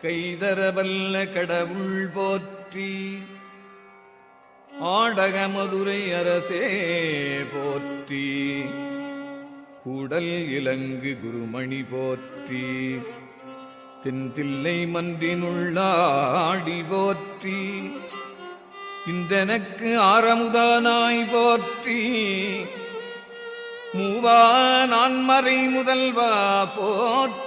கைதரவல்ல கடவுள் போற்றி. ஆடக மதுரை அரசே போற்றி. கூடல் இலங்கு குருமணி போற்றி. தென்தில்லை மன்றினுள்ளாடி போற்றி. இந்தனக்கு ஆரமுதானாய் போற்றி. மூவா நான்மறை முதல்வா போற்றி.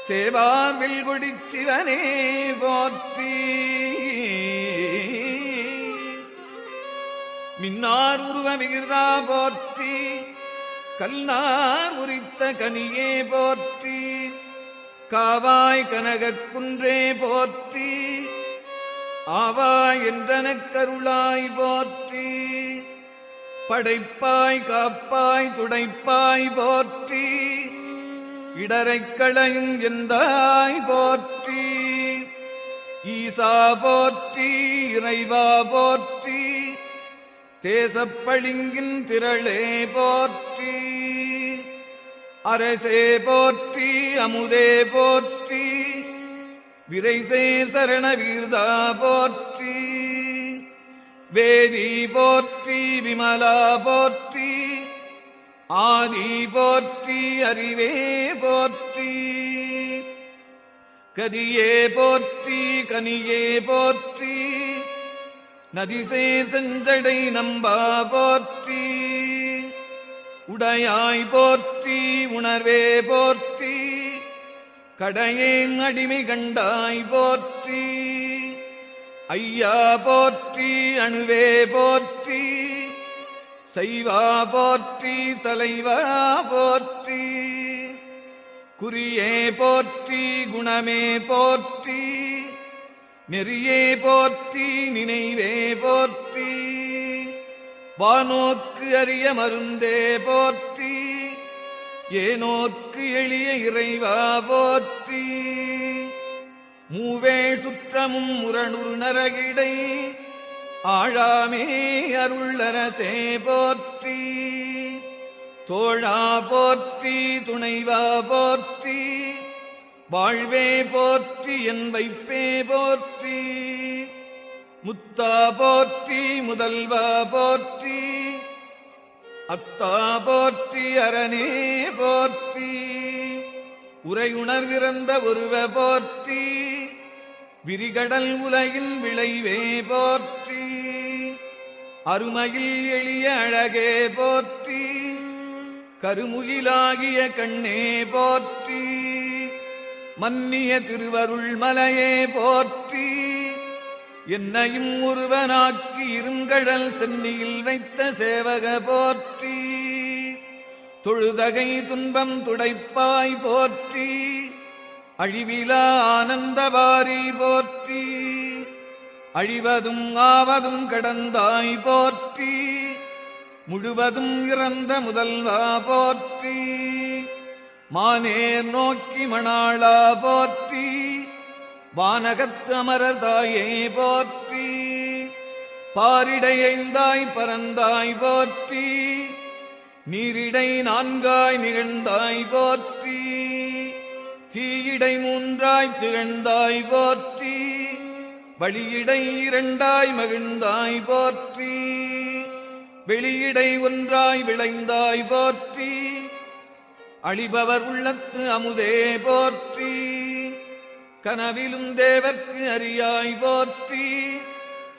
சேவாவில் கொடிச்சிவனே போற்றி. மின்னார் உருவ விகிர்தா போற்றி. கல்லார் உரித்த கனியே போற்றி. காவாய் கனகக் குன்றே போற்றி. ஆவாய் என்றனக்கருளாய் போற்றி. படைப்பாய் காப்பாய் துடைப்பாய் போற்றி. இடரைக் களையும் எந்தாய் போற்றி. ஈசா போற்றி. இறைவா போற்றி. தேசப்பளிங்கின் திரளே போற்றி. அரசே போற்றி. அமுதே போற்றி. விரைசே சரண வீர்தா போற்றி. வேதி போற்றி. விமலா போற்றி. ஆதி போற்றி. அறிவே போற்றி. கதியே போற்றி. கனியே போற்றி. நதிசே செஞ்சடை நம்பா போற்றி. உடையாய் போற்றி. உணர்வே போற்றி. கடையேன் அடிமை கண்டாய் போற்றி. ஐயா போற்றி. அணுவே போற்றி. சைவா போற்றி. தலைவா போற்றி. குறியே போற்றி. குணமே போற்றி. நெறியே போற்றி. நினைவே போற்றி. வானோர்க்கு அரிய மருந்தே போற்றி. ஏனோர்க்கு எளிய இறைவா போற்றி. மூவே சுற்றமும் முரணுறு நரகிடை ஆழாமே அருளரசே போற்றி. தோழா போற்றி. துணைவா போற்றி. வாழ்வே போற்றி. என் வைப்பே போற்றி. முத்தா போற்றி. முதல்வா போற்றி. அத்தா போற்றி. அரணே போற்றி. உரையுணர்விறந்த ஒருவ போற்றி. விரிகடல் உலகின் விளைவே போற்றி. அருமையில் எளிய அழகே போற்றி. கருமுகிலாகிய கண்ணே போற்றி. மன்னிய திருவருள் மலையே போற்றி. என்னையும் ஒருவனாக்கி இருங்கடல் சென்னியில் வைத்த சேவக போற்றி. தொழுதகை துன்பம் துடைப்பாய் போற்றி. அழிவிலா ஆனந்தவாரி போற்றி. அழிவதும் ஆவதும் கடந்தாய் போற்றி. முழுவதும் இறந்த முதல்வா போற்றி. மானேர் நோக்கி மணாளா போற்றி. வானகத்து அமரதாயே போற்றி. பாரிடையைந்தாய் பரந்தாய் போற்றி. நீரிடை நான்காய் நிகழ்ந்தாய் போற்றி. தீயிடை மூன்றாய் திகழ்ந்தாய் போற்றி. வழியிடை இரண்டாய் மகிழ்ந்தாய் போற்றி. வெளியிடை ஒன்றாய் விளைந்தாய் போற்றி. அழிபவர் உள்ளத்து அமுதே போற்றி. கனவிலும் தேவர்க்கு அறியாய் போற்றி.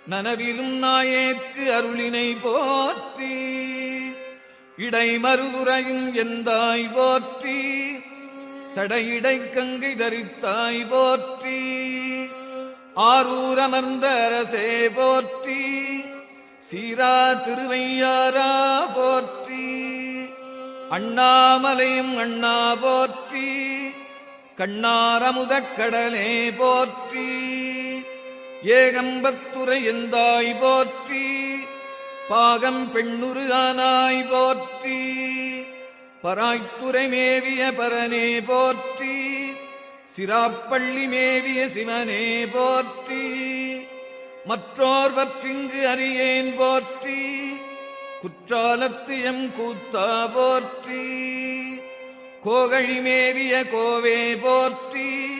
நனவிலும் நாயேற்கு அருளினை போற்றி. இடை மறுதுரையும் எந்தாய் போற்றி. சடையிடை கங்கை தரித்தாய் போற்றி. ஆரூர் அமர்ந்த அரசே போற்றி. சீரா திருவையாரா போற்றி. அண்ணாமலையும் அண்ணா போற்றி. கண்ணாரமுதக் கடலே போற்றி. ஏகம்பத்துரை எந்தாய் போற்றி. பாகம் பெண்ணுரு ஆனாய் போற்றி. பராய்த்துறை மேவிய பரனே போற்றி. சிராப்பள்ளி மேவிய சிவனே போற்றி. மற்றோர்வற்றிங்கு அறியேன் போற்றி. குற்றாலத்து எம் கூத்தா போற்றி. கோகழி மேவிய கோவே போற்றி.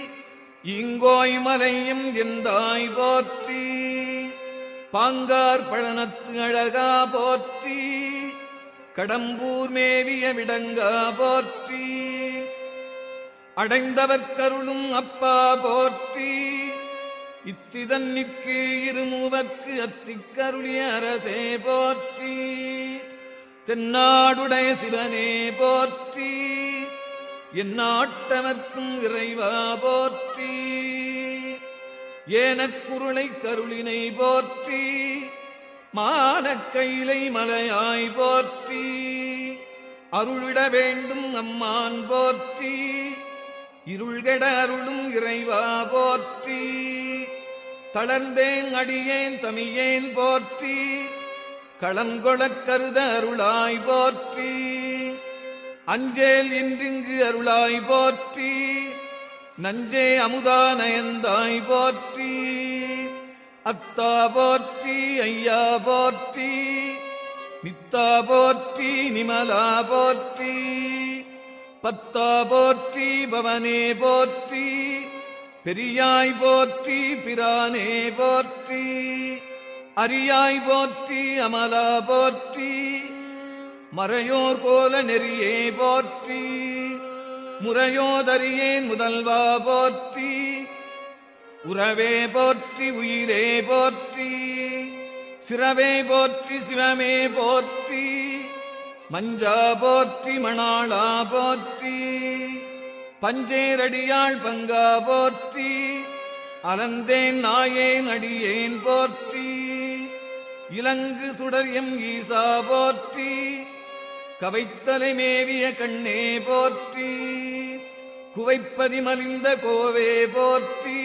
இங்கோய் மலையும் எந்தாய் போற்றி, பாங்கார் பழனத்து அழகா போற்றி, கடம்பூர் மேவிய விடங்கா போற்றி, அடைந்தவர்க்கருளும் அப்பா போற்றி, இத்திதன்னிக்கு இருமுவர்க்கு அத்திக்கருளிய அரசே போற்றி, தென்னாடுடைய சிவனே போற்றி, எந்நாட்டவர்க்கும் இறைவா போற்றி, ஏனக்குருளை கருளினை போற்றி, மானக்கையிலை மலையாய் போற்றி, அருளிட வேண்டும் அம்மான் போற்றி, இருள்கெட அருளும் இறைவா போற்றி, தளர்ந்தேன் அடியேன் தமியேன் போற்றி, களங்கொளக் கருத அருளாய் போற்றி, அஞ்சேல் இன்றிங்கு அருளாய் போற்றி, நஞ்சே அமுதா நயந்தாய் போற்றி, அத்தா போற்றி ஐயா போற்றி, நித்தா போற்றி நிமலா போற்றி, பத்தா போற்றி பவனே போற்றி, பெரியாய் போற்றி பிரானே போற்றி, அரியாய் போற்றி அமலா போற்றி, மறையோர் கோல நெறியே போற்றி, முறையோதறியேன் முதல்வா போற்றி, உறவே போற்றி உயிரே போற்றி, சிறவே போற்றி சிவமே போற்றி, மஞ்சா போற்றி மணாளா போற்றி, பஞ்சேரடியாள் பங்கா போற்றி, அலந்தேன் நாயேன் அடியேன் போற்றி, இலங்கு சுடர் எம் ஈசா போற்றி, கவைத்தலை மேவிய கண்ணே போற்றி, குவைப்பதி மலிந்த கோவே போற்றி,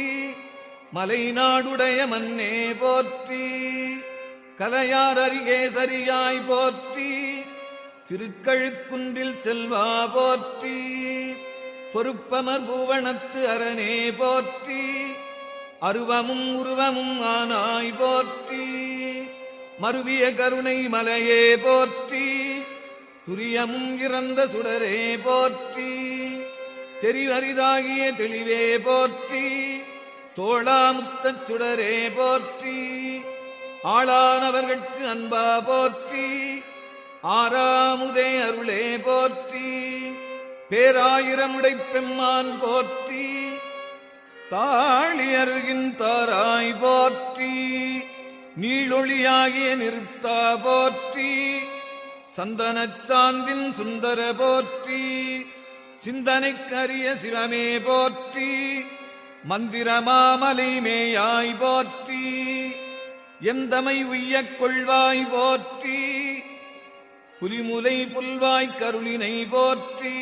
மலைநாடுடைய மன்னே போற்றி, கலையார் அருகே சரியாய் போற்றி, திருக்கழுக்குன்றில் செல்வா போற்றி, பொறுப்பமர் பூவனத்து அரணே போற்றி, அருவமும் உருவமும் ஆனாய் போற்றி, மருவிய கருணை மலையே போற்றி, துரியமும் இறந்த சுடரே போற்றி, தெரிவரிதாகிய தெளிவே போற்றி, தோளாமுத்தச் சுடரே போற்றி, ஆளானவர்கட்கு அன்பா போற்றி, ஆறாமுதே அருளே போற்றி, பேராயிரமுடைப் பெம்மான் போற்றி, தாழி அருகின் தாராய் போற்றி, நீளொளியாகிய நிறுத்தா போற்றி, சந்தனச் சாந்தின் சுந்தர போற்றி, சிந்தனைக்கரிய சிவமே போற்றி, மந்திரமாமலை மேயாய் போற்றி, எந்தமை உய்யக் கொள்வாய் போற்றி, புலிமுலை புல்வாய் கருளினை போற்றி,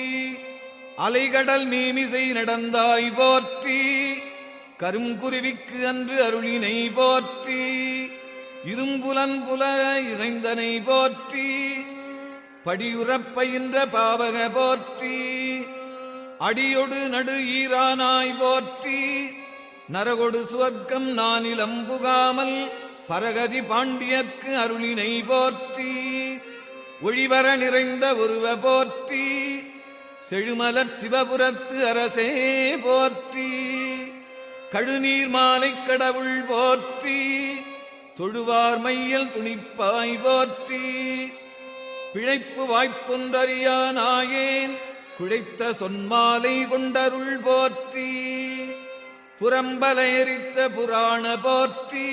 அலைகடல் மீமிசை நடந்தாய் போற்றி, கருங்குருவிக்கு அன்று அருளினை போற்றி, இரும்புலன் புலர இசைந்தனை போற்றி, படியுறப்பயின்ற பாவக போற்றி, அடியொடு நடு ஈரானாய் போற்றி, நரகொடு சுவர்க்கம் நானிலம் புகாமல் பரகதி பாண்டியர்க்கு அருளினை போற்றி, ஒளிவர நிறைந்த உருவ போற்றி, செழுமலர் சிவபுரத்து அரசே போற்றி, கழுநீர் மாலை கடவுள் போற்றி, தொழுவார் மையல் துணிப்பாய் போற்றி, பிழைப்பு வாய்ப்பொன்றறியா நாயேன் குழைத்த சொன்மாலை கொண்டருள் போற்றி, புறம்பல எரித்த புராண போற்றி,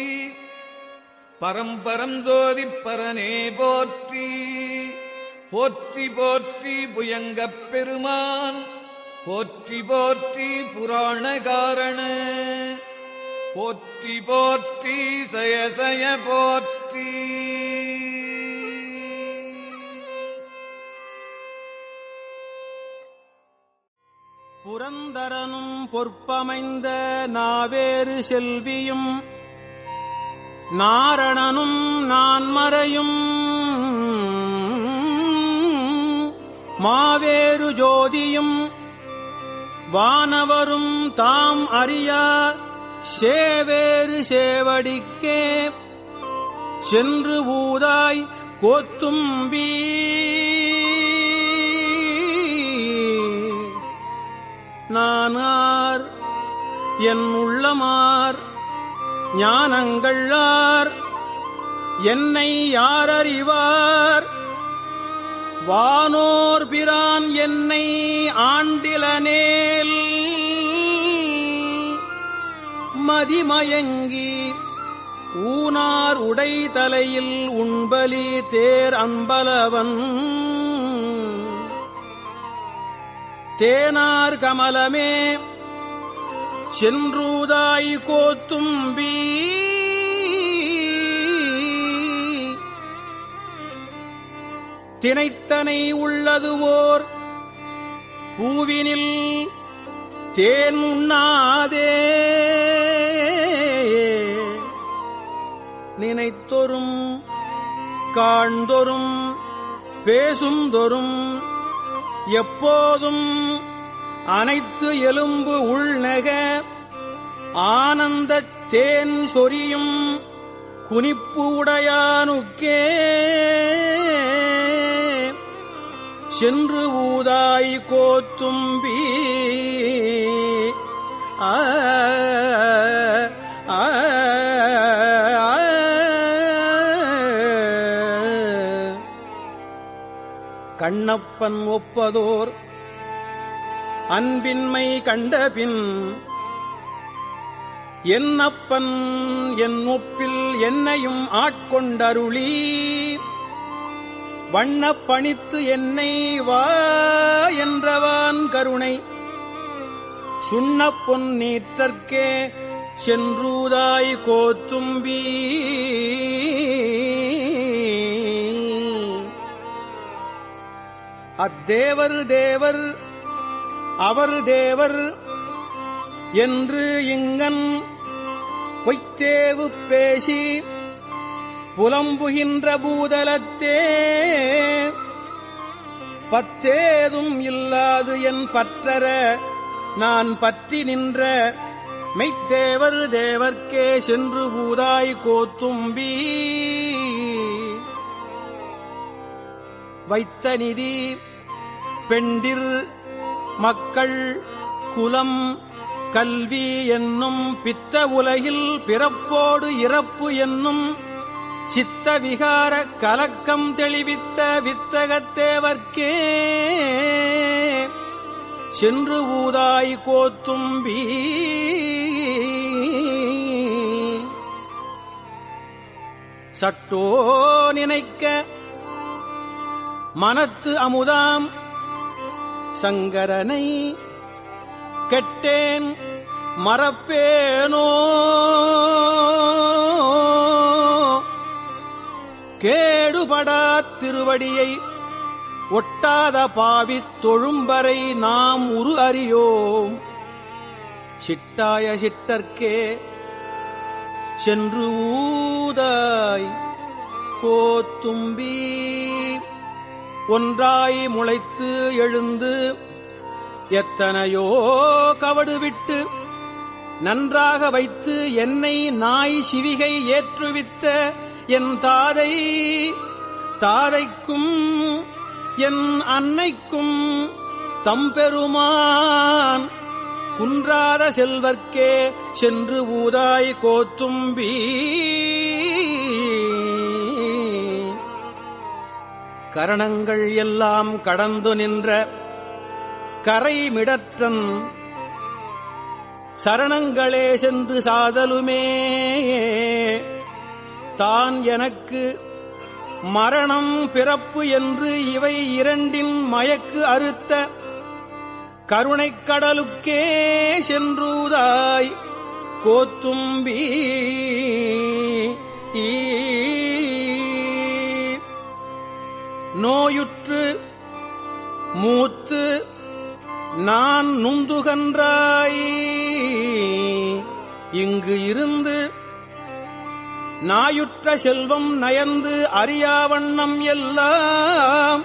பரம்பரம் ஜோதிப் பரனே போற்றி, போற்றி போற்றி புயங்கப் பெருமான் போற்றி போற்றி புராண காரண போற்றி போற்றி சயசய போற்றி. புரந்தரனும் பொற்பமைந்த நாவேறு செல்வியும் நாரணனும் நான்மறையும் மாவேறு ஜோதியும் வானவரும் தாம் அறியா சேவேறு சேவடிக்கே சென்று ஊதாய் கோத்தும்பி நானார் என் உள்ளமார் ஞானங்கள்ளார் என்னை யாரறிவார் வானோர் பிரான் என்னை ஆண்டிலனேல் மதிமயங்கி ஊனார் உடை தலையில் உண்பலி தேர் அம்பலவன் தேனார் கமலமே சென்றூதாய் கோத்தும்பி தினைத்தனை உள்ளதுவோர் பூவினில் தேன் உண்ணாதே நினைத்தொரும் காண்தொரும் பேசுந்தொரும் எப்போதும் அனைத்து எலும்பு உள்நக ஆனந்தத் தேன் சொரியும் குனிப்பு உடையானுக்கே சென்று ஊதாய் கோத்தும்பி கண்ணப்பன் ஒப்பதோர் அன்பின்மை கண்டபின் என்னப்பன் என் ஒப்பில் என்னையும் ஆட்கொண்டருளி வண்ணப் பணித்து என்னை வா என்றவான் கருணை சுண்ணப் பொன்னீற்றற்கே சென்றூதாய் கோத்தும்பி அத்தேவர் தேவர் அவர் தேவர் என்று இங்கன் பொய்த்தேவு பேசி புலம்புகின்ற பூதலத்தே பத்தேதும் இல்லாது என் பற்றற நான் பற்றி நின்ற மெய்த்தேவர் தேவர்க்கே சென்று பூதாய் கோத்தும்பி வைத்த நிதி பெண்டிர் மக்கள் குலம் கல்வி என்னும் பித்த உலகில் பிறப்போடு இறப்பு என்னும் சித்த விகார கலக்கம் தெளிவித்த வித்தகத்தேவர்க்கே சென்று ஊதாய் கோத்தும்பி சட்டோ நினைக்க மனத்து அமுதாம் சங்கரனை கெட்டேன் மறப்பேனோ கேடுபடாத் திருவடியை ஒட்டாத பாவித் தொழும்பரை நாம் உரு அறியோம் சிட்டாய சிட்டர்க்கே சென்று ஊதாய் கோத்தும்பி ஒன்றாய் முளைத்து எழுந்து எத்தனையோ கவடுவிட்டு நன்றாக வைத்து என்னை நாய் சிவிகை ஏற்றுவித்த என் தாதைக்கும் என் அன்னைக்கும் தம்பெருமான் குன்றாத செல்வர்க்கே சென்று ஊதாய் கோத்தும்பி கரணங்கள் எல்லாம் கடந்து நின்ற கரைமிடற்றன் சரணங்களே சென்று சாதலுமே தான் எனக்கு மரணம் பிறப்பு என்று இவை இரண்டின் மயக்கு அறுத்த கருணைக் கடலுக்கே சென்றூதாய் கோத்தும்பி நோயுற்று மூத்து நான் நுந்துகன்றாய் இங்கு இருந்து நாயுற்ற செல்வம் நயந்து அறியாவண்ணம் எல்லாம்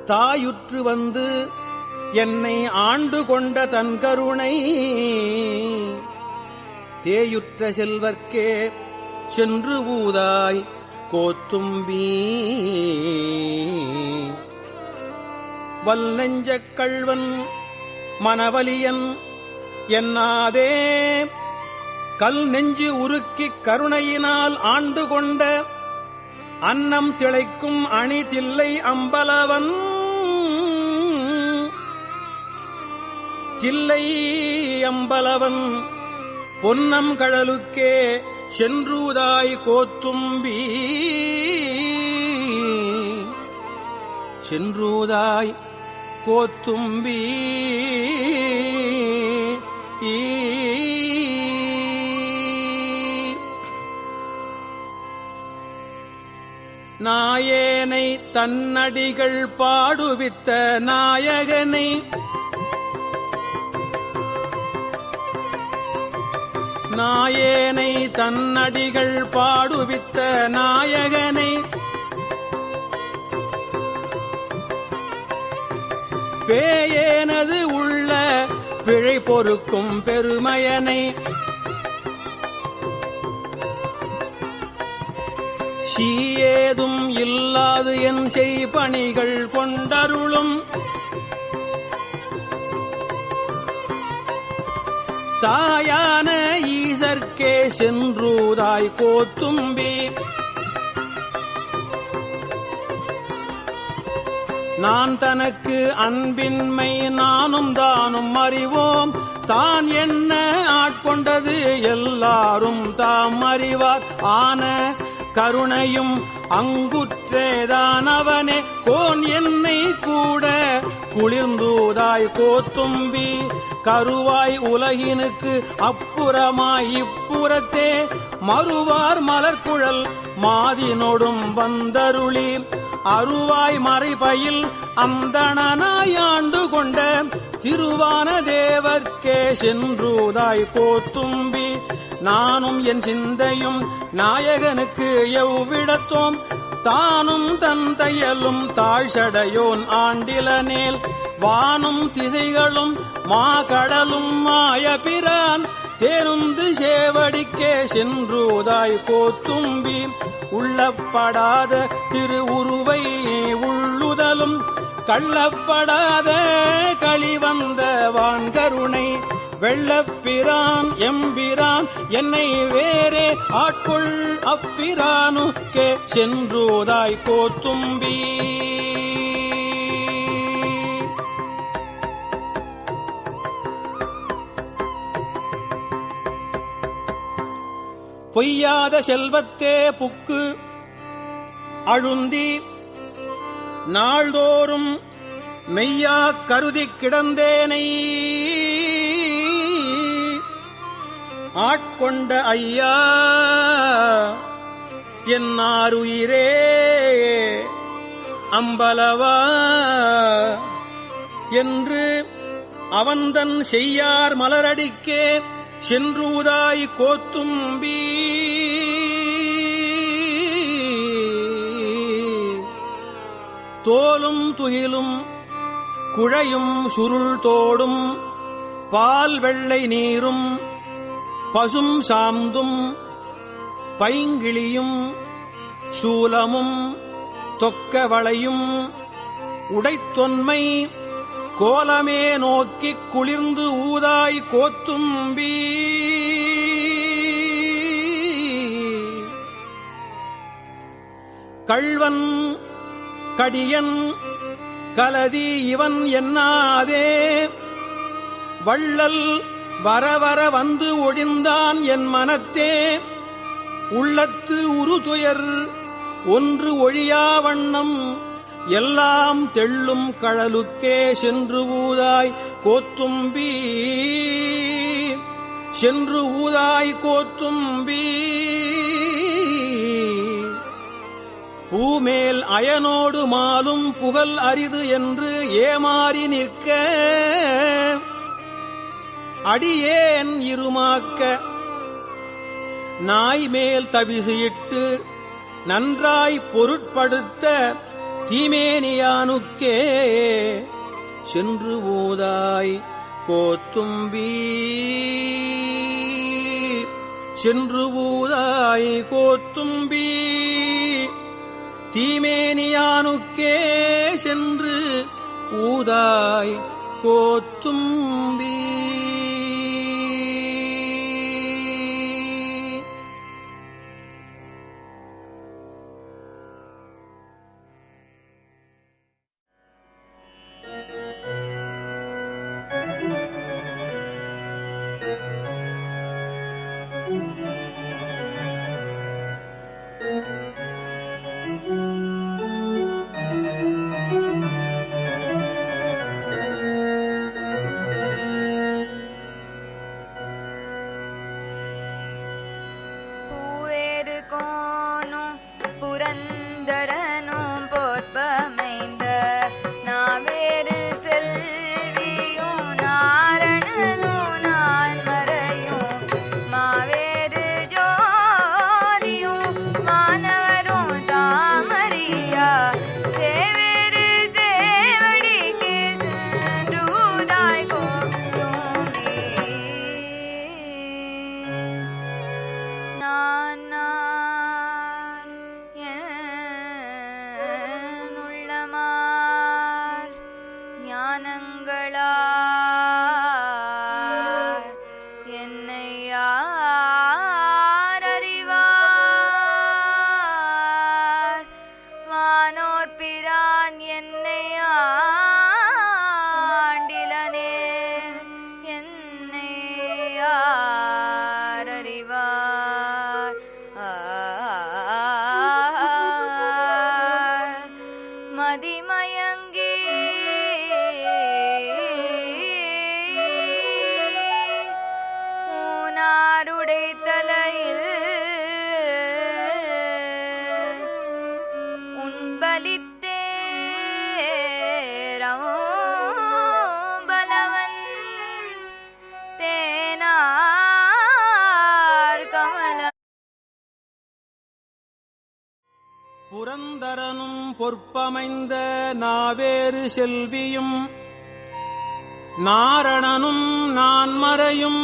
தாயுற்று வந்து என்னை ஆண்டு கொண்ட தன் கருணை தேயுற்ற செல்வர்க்கே சென்று ஊதாய் கோத்தும்பி வல்நெஞ்சக் கள்வன் மனவலியன் என்னாதே கல் நெஞ்சு உருக்கிக் கருணையினால் ஆண்டு கொண்ட அன்னம் திளைக்கும் அணி தில்லை அம்பலவன் தில்லை அம்பலவன் பொன்னம் கழலுக்கே சென்றூதாய் கோத்தும்பி சென்றூதாய் கோத்தும்பி நாயேனை தன்னடிகள் பாடுவித்த நாயகனை நாயேனை தன்னடிகள் பாடுவித்த நாயகனை பேயேனது உள்ள பிழை பொறுக்கும் பெருமையனை சீயேதும் இல்லாது என் செய்பணிகள் கொண்டருளும் தாயான ஈசர்க்கே சென்றூதாய் கோத்தும்பி நான் தனக்கு அன்பின்மை நானும் தானும் அறிவோம் தான் என்ன ஆட்கொண்டது எல்லாரும் தாம் அறிவார் ஆன கருணையும் அங்குற்றேதான் அவனே கோன் என்னை கூட குளிர்ந்தூதாய் கோத்தும்பி கருவாய் உலகினுக்கு அப்புறமாய் இப்புறத்தே மறுவார் மலர்குழல் மாதினோடும் வந்தருளி அருவாய் மறைபயில் அந்தணனாயாண்டு கொண்ட திருவான தேவர்க்கே சென்றூதாய் கோத்தும்பி நானும் என் சிந்தையும் நாயகனுக்கு எவ்விடத்தோம் தானும் தன் தையலும் தாழ்சடையோன் ஆண்டிலனேல் வானும் திசைகளும் மாகடலும் மாயபிரான் தேருந்து சேவடிக்கே சென்றூதாய் கோத்தும்பி உள்ளப்படாத திருவுருவை உள்ளுதலும் கள்ளப்படாத களிவந்த வான்கருணை வெள்ளப்பிரான் எம்பிரான் என்னை வேறே ஆட்கொள் அப்பிரானுக்கே சென்றூதாய் கோத்தும்பி பொய்யாத செல்வத்தே புக்கு அழுந்தி நாள்தோறும் மெய்யா கருதிக் கிடந்தேனை ஆட்கொண்ட ஐயா என்னாருயிரே அம்பலவா என்று அவன்தன் செய்யார் மலரடிக்கே சென்றூதாய் கோத்தும்பி தோலும் துகிலும் குழையும் சுருள் தோடும் பால் வெள்ளை நீரும் பசும் சாந்தும் பைங்கிளியும் சூலமும் தொக்கவளையும் உடைத்தொன்மை கோலமே நோக்கிக் குளிர்ந்து ஊதாய் கோத்தும்பி கள்வன் கடியன் கலதி இவன் என்னாதே வள்ளல் வரவர வந்து ஒழிந்தான் என் மனத்தே உள்ளத்து உருதுயர் ஒன்று ஒழியா வண்ணம் எல்லாம் தெள்ளும் கழலுக்கே சென்று ஊதாய் கோத்தும்பி சென்று ஊதாய் கோத்தும்பி பூமேல் அயனோடு மாலும் புகழ் அரிது என்று ஏமாறி நிற்க அடியேன் இருமாக்க நாய் மேல் தவிசியிட்டு நன்றாய் பொருட்படுத்த தீமேனியானுக்கே சென்று ஊதாய் கோத்தும்பி சென்று ஊதாய் கோத்தும்பி தீமேனியானுக்கே சென்று ஊதாய் கோத்தும்பி புரந்தரனும் பொற்பமைந்த நாவேறு செல்வியும் நாரணனும் நான் மறையும் மாவேறு ஜோதியும் மாணவரும் தாமரியா சேவேறு சேவடிக்கு சென்றுதாய் கோத்தும்பி நான் உள்ளமார் ஞானங்களார் என்னை யார் அறிவார் வானோர் பிரான் என்னை ஆண்டிலனே என்னை யார் அறிவார் மதிமயங்கி ஊனாருடை தலையில் உன்பலித்தேரம் பலவன் தேனார் கமல புரந்தரனும் பொற்பமைந்த நாவேறு செல்வியும் நாரணனும் நான்மறையும்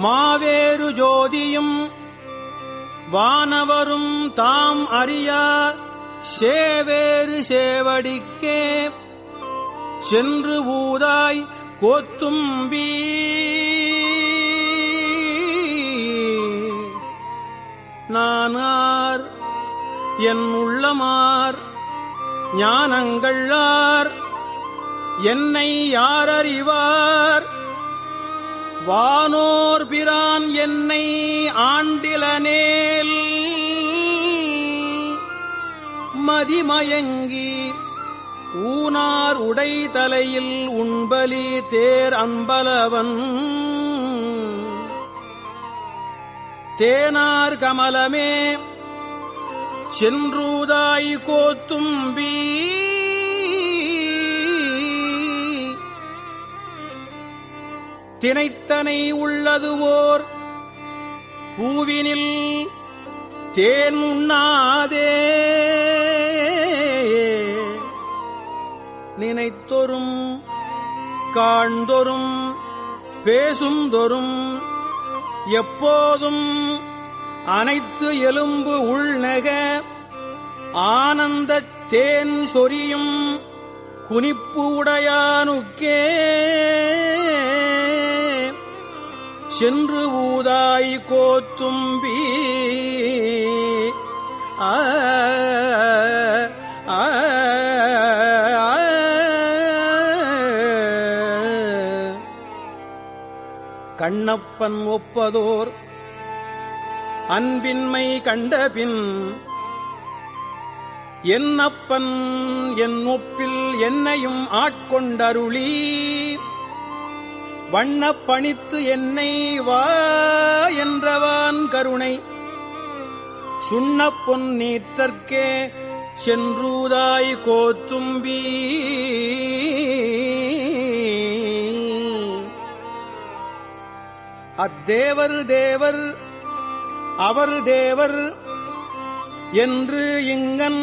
மாவேறு ஜோதியும் வானவரும் தாம் அறியா சேவேறு சேவடிக்கே சென்று ஊதாய் கோத்தும்பி நானார் என் உள்ளமார் ஞானங்கள்ளார் என்னை யாரறிவார் வானோர் பிரான் என்னை ஆண்டிலனேல் மதிமயங்கி ஊனார் உடை தலையில் உண்பலி தேர் அம்பலவன் தேனார் கமலமே சென்றூதாய் கோத்தும்பி தினைத்தனை உள்ளதுவோர் பூவினில் தேன் உண்ணாதே நினைத்தொரும் காண்தொரும் பேசுந்தொரும் எப்போதும் அனைத்து எலும்பு உள்நக ஆனந்தத் தேன் சொரியும் குனிப்பு உடையானுக்கே சென்று ஊதாய் கோத்தும்பி கண்ணப்பன் ஒப்பதோர் அன்பின்மை கண்டபின் என்னப்பன் என் ஒப்பில் என்னையும் ஆட்கொண்டருளி வண்ணப் பணித்து என்னை வா என்றவான் கருணை சுண்ணப் பொன்னீற்றற்கே சென்றூதாய் கோத்தும்பி அத்தேவர் தேவர் அவர் தேவர் என்று இங்கன்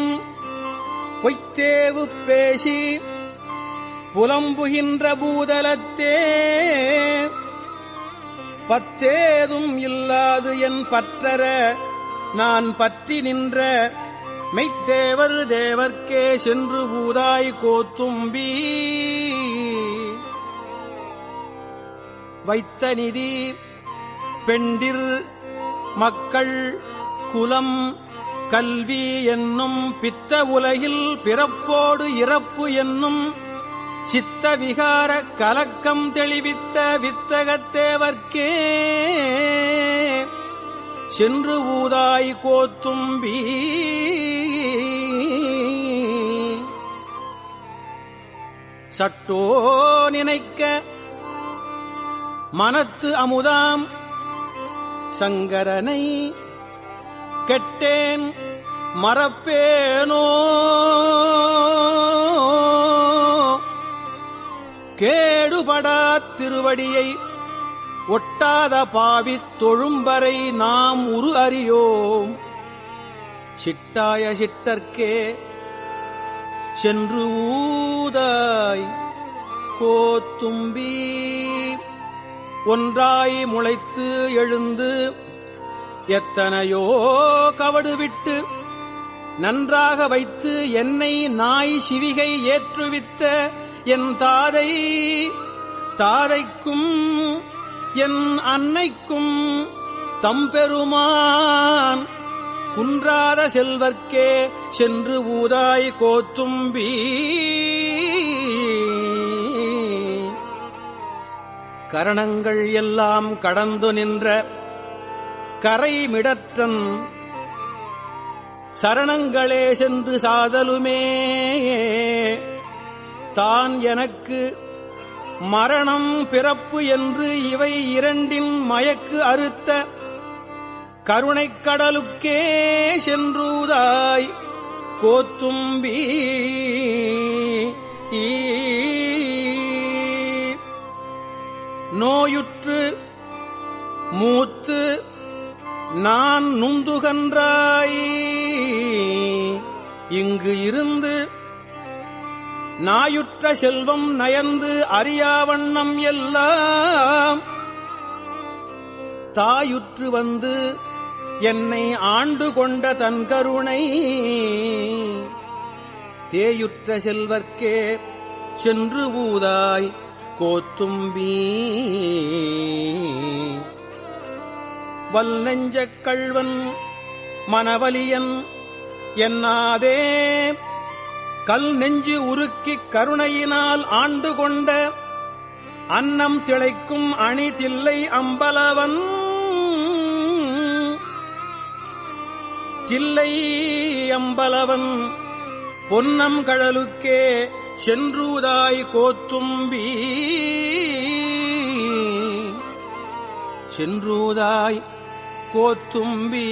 பொய்த்தேவு பேசி புலம்புகின்ற பூதலத்தே பத்தேதும் இல்லாது என் பற்றற நான் பற்றி நின்ற மெய்த்தேவர் தேவர்க்கே சென்று பூதாய் கோத்தும்பி வைத்த நிதி பெண்டிர் மக்கள் குலம் கல்வி என்னும் பித்த உலகில் பிறப்போடு இறப்பு என்னும் சித்த விகார கலக்கம் தெளிவித்த வித்தகத்தேவர்க்கே சென்று ஊதாய் கோத்தும்பி சட்டோ நினைக்க மனத்து அமுதாம் சங்கரனை கெட்டேன் மறப்பேனோ கேடுபடா திருவடியை ஒட்டாத பாவித் தொழும்பரை நாம் உரு அறியோம். சிட்டாய சிட்டர்க்கே சென்று ஊதாய் கோத்தும்பி ஒன்றாய் முளைத்து எழுந்து எத்தனையோ கவடு விட்டு நன்றாக வைத்து என்னை நாய் சிவிகை ஏற்றுவித்த என் தாதைக்கும் என் அன்னைக்கும் தம்பெருமான் குன்றாத செல்வர்க்கே சென்று ஊதாய் கோத்தும்பி. கரணங்கள் எல்லாம் கடந்து நின்ற கரைமிடற்றன் சரணங்களே சென்று சாதலுமே. தான் எனக்கு மரணம் பிறப்பு என்று இவை இரண்டின் மயக்கு அறுத்த கருணைக் கடலுக்கே சென்றூதாய் கோத்தும்பி. நோயுற்று மூத்து நான் நுந்துகன்றாய் இங்கு இருந்து நாயுற்ற செல்வம் நயந்து அறியாவண்ணம் எல்லாம் தாயுற்று வந்து என்னை ஆண்டு கொண்ட தன் கருணை தேயுற்ற செல்வர்க்கே சென்று ஊதாய் கோத்தும்பி. வல்நெஞ்சக் கள்வன் மனவலியன் என்னாதே கல் நெஞ்சு உருக்கிக் கருணையினால் ஆண்டு கொண்ட அன்னம் திளைக்கும் அணி தில்லை அம்பலவன் தில்லை அம்பலவன் பொன்னம் கடலுக்கே சென்றூதாய் கோத்தும்பி. சென்றூதாய் கோத்தும்பி.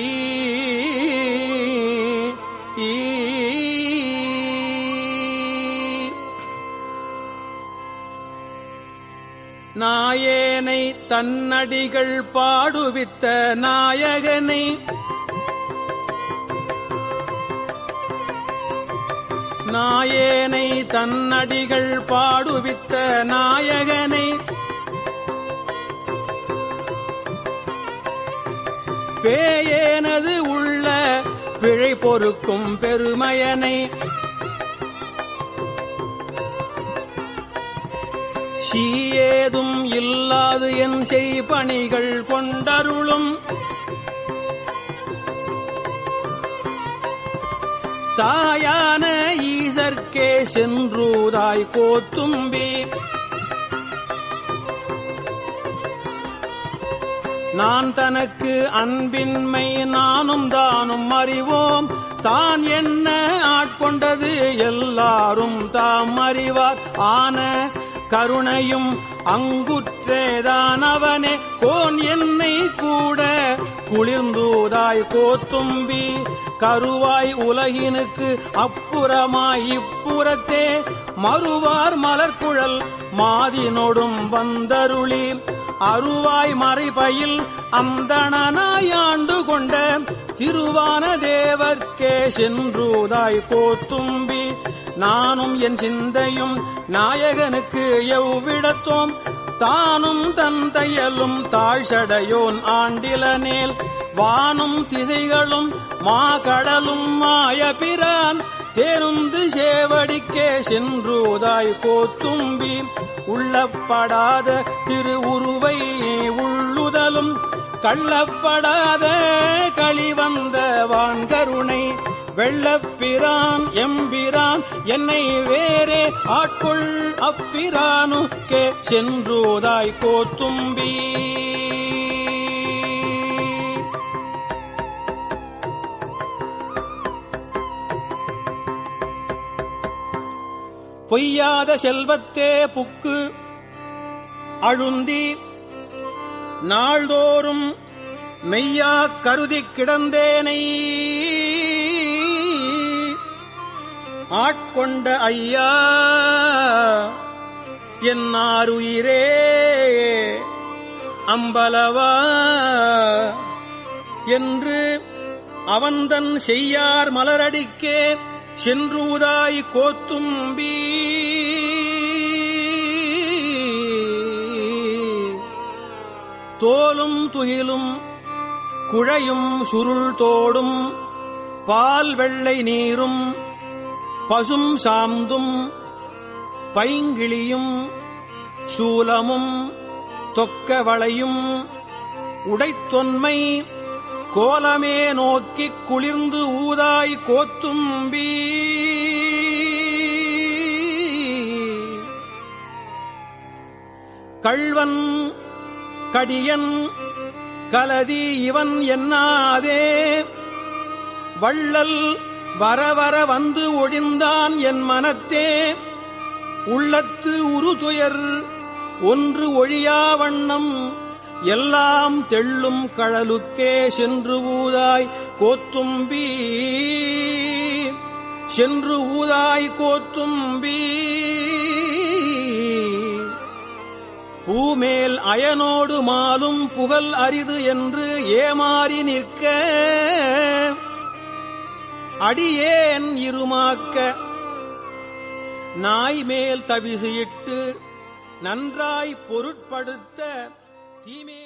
நாயேனை தன்னடிகள் பாடுவித்த நாயகனை நாயேனை தன்னடிகள் பாடுவித்த நாயகனை பேயேனது உள்ள பிழை பொறுக்கும் பெருமையனை சீயேதும் இல்லாது என் செய்பணிகள் கொண்டருளும் தாயான ஈசர்க்கே சென்றூதாய் கோத்தும்பி. நான் தனக்கு அன்பின்மை நானும் தானும் அறிவோம் தான் என்ன ஆட்கொண்டது எல்லாரும் தாம் அறிவார் ஆன கருணையும் அங்குற்றேதான் அவனே கோன் என்னை கூட குளிர்ந்தூதாய் கோத்தும்பி. கருவாய் உலகினுக்கு அப்புறமாய் இப்புறத்தே மறுவார் மலர்குழல் மாதினோடும் வந்தருளி அருவாய் மறைபயில் அந்தணனாயாண்டு கொண்ட திருவான தேவர்க்கே சென்றூதாய் கோத்தும்பி. நானும் என் சிந்தையும் நாயகனுக்கு எவ்விடத்தோம் தானும் தன் தையலும் தாழ்சடையோன் ஆண்டிலனேல் வானும் திசைகளும் மாகடலும் மாயபிரான் தேருந்து சேவடிக்கே சென்றூதாய் கோத்தும்பி. உள்ளப்படாத திருவுருவை உள்ளுதலும் கள்ளப்படாத களிவந்த வான்கருணை வெள்ளப்பிரான் எம்பிரான் என்னை வேறே ஆட்கொள் அப்பிரானுக்கே சென்றூதாய் கோத்தும்பி. பொய்யாத செல்வத்தே புக்கு அழுந்தி நாள்தோறும் மெய்யாக் கருதிக் கிடந்தேனை ஆட்கொண்ட ஐயா என்னாருயிரே அம்பலவா என்று அவன்தன் செய்யார் மலரடிக்கே சென்றூதாய் கோத்தும்பி தோலும் துகிலும் குழையும் சுருள் தோடும் பால் வெள்ளை நீரும் பசும் சாந்தும் பைங்கிளியும் சூலமும் தொக்கவளையும் உடைத்தொன்மை கோலமே நோக்கிக் குளிர்ந்து ஊதாய் கோத்தும்பி கள்வன் கடியன் கலதி இவன் என்னாதே வள்ளல் வரவர வந்து ஒழிந்தான் என் மனத்தே உள்ளத்து உறுதுயர் ஒன்று ஒழியா வண்ணம் எல்லாம் தெள்ளும் கழலுக்கே சென்று ஊதாய் கோத்தும்பி சென்று ஊதாய் கோத்தும்பி பூமேல் அயனோடு மாலும் புகழ் அரிது என்று ஏமாறி நிற்க அடியேன் இருமாக்க நாய் மேல் தவிசு இட்டு நன்றாய் பொருட்படுத்த தீமே